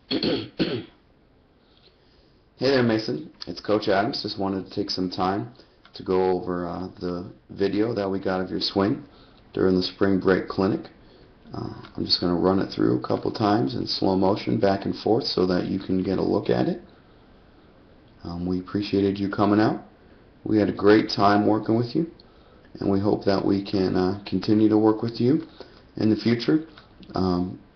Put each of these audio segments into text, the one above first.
Hey there, Mason. It's Coach Adams. Just wanted to take some time to go over the video that we got of your swing during the spring break clinic. I'm just going to run it through a couple times in slow motion back and forth so that you can get a look at it. We appreciated you coming out. We had a great time working with you, and we hope that we can continue to work with you in the future.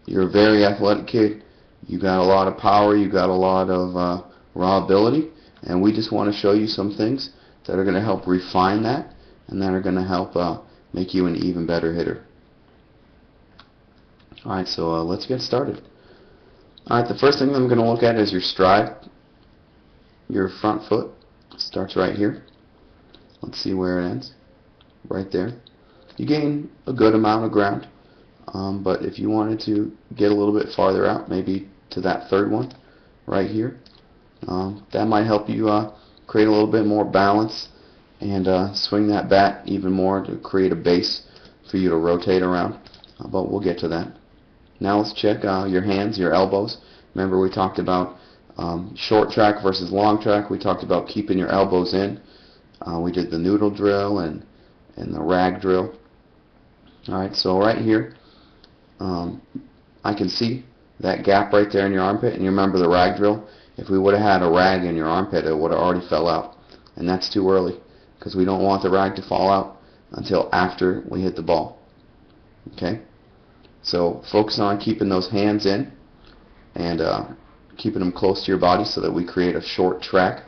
You're a very athletic kid. You got a lot of power. You got a lot of raw ability, and we just want to show you some things that are going to help refine that and that are going to help make you an even better hitter. Alright, so let's get started. Alright, the first thing I'm going to look at is your stride. Your front foot starts right here. Let's see where it ends. Right there. You gain a good amount of ground, but if you wanted to get a little bit farther out, maybe to that third one right here, that might help you create a little bit more balance and swing that bat even more to create a base for you to rotate around. But we'll get to that. Now let's check your hands, your elbows. Remember we talked about short track versus long track. We talked about keeping your elbows in. We did the noodle drill and the rag drill. Alright, so right here I can see that gap right there in your armpit, and you remember the rag drill? If we would have had a rag in your armpit, it would have already fell out, and that's too early because we don't want the rag to fall out until after we hit the ball. Okay, so focus on keeping those hands in and keeping them close to your body so that we create a short track.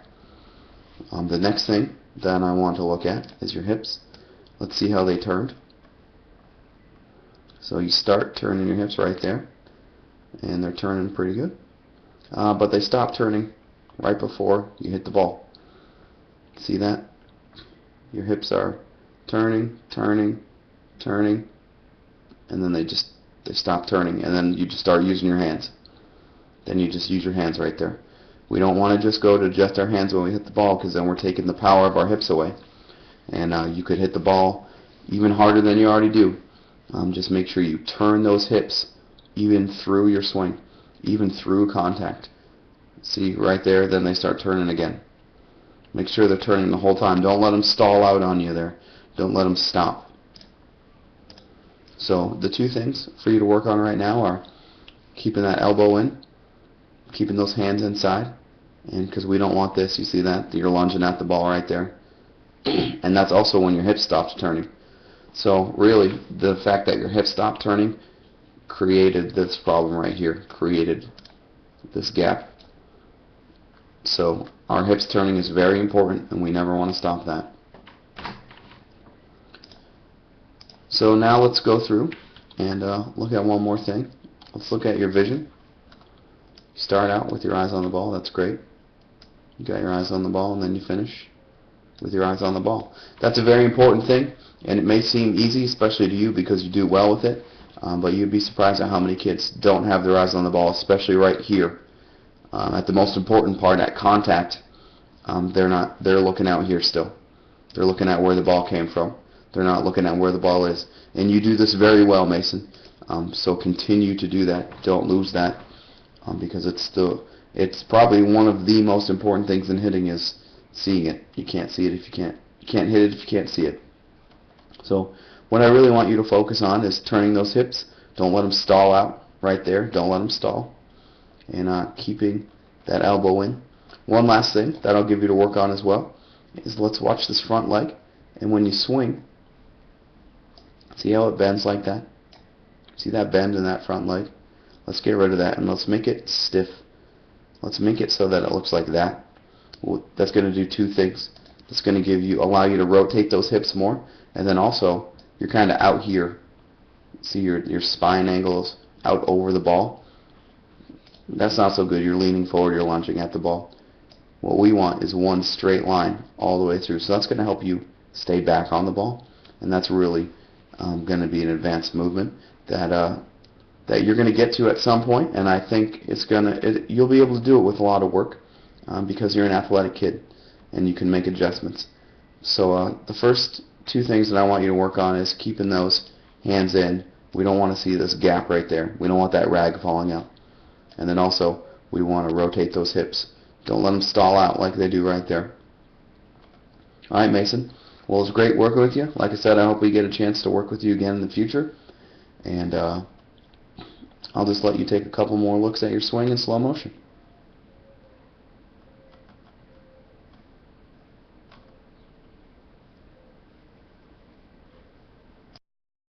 The next thing that I want to look at is your hips. Let's see how they turned. So you start turning your hips right there, and they're turning pretty good, but they stop turning right before you hit the ball. See that? Your hips are turning, turning, turning, and then they stop turning, and then you just start using your hands. Then you just use your hands right there. We don't want to just go to just our hands when we hit the ball, because then we're taking the power of our hips away, and you could hit the ball even harder than you already do. Just make sure you turn those hips even through your swing, even through contact. See right there, then they start turning again. Make sure they're turning the whole time. Don't let them stall out on you there. Don't let them stop. So the two things for you to work on right now are keeping that elbow in, keeping those hands inside, and because we don't want this, you see that? You're lunging at the ball right there. And that's also when your hip stops turning. So really, the fact that your hip stopped turning created this problem right here, created this gap. So our hips turning is very important, and we never want to stop that. So now let's go through and look at one more thing. Let's look at your vision. Start out with your eyes on the ball. That's great. You got your eyes on the ball, and then you finish with your eyes on the ball. That's a very important thing, and it may seem easy, especially to you because you do well with it, but you'd be surprised at how many kids don't have their eyes on the ball, especially right here. At the most important part, at contact, they're looking out here still. They're looking at where the ball came from. They're not looking at where the ball is. And you do this very well, Mason. So continue to do that. Don't lose that, because it's probably one of the most important things in hitting is seeing it. You can't see it if you can't hit it if you can't see it. So what I really want you to focus on is turning those hips. Don't let them stall out right there. Don't let them stall. And keeping that elbow in. One last thing that I'll give you to work on as well is let's watch this front leg. And when you swing, see how it bends like that? See that bend in that front leg? Let's get rid of that and let's make it stiff. Let's make it so that it looks like that. That's going to do two things. It's going to allow you to rotate those hips more, and then also you're kind of out here. See your spine angles out over the ball. That's not so good. You're leaning forward, you're lunging at the ball. What we want is one straight line all the way through. So that's going to help you stay back on the ball, and that's really going to be an advanced movement that you're going to get to at some point, and I think you'll be able to do it with a lot of work. Because you're an athletic kid and you can make adjustments. So the first two things that I want you to work on is keeping those hands in. We don't want to see this gap right there. We don't want that rag falling out. And then also we want to rotate those hips. Don't let them stall out like they do right there. Alright, Mason. Well, it was great working with you. Like I said, I hope we get a chance to work with you again in the future. And I'll just let you take a couple more looks at your swing in slow motion.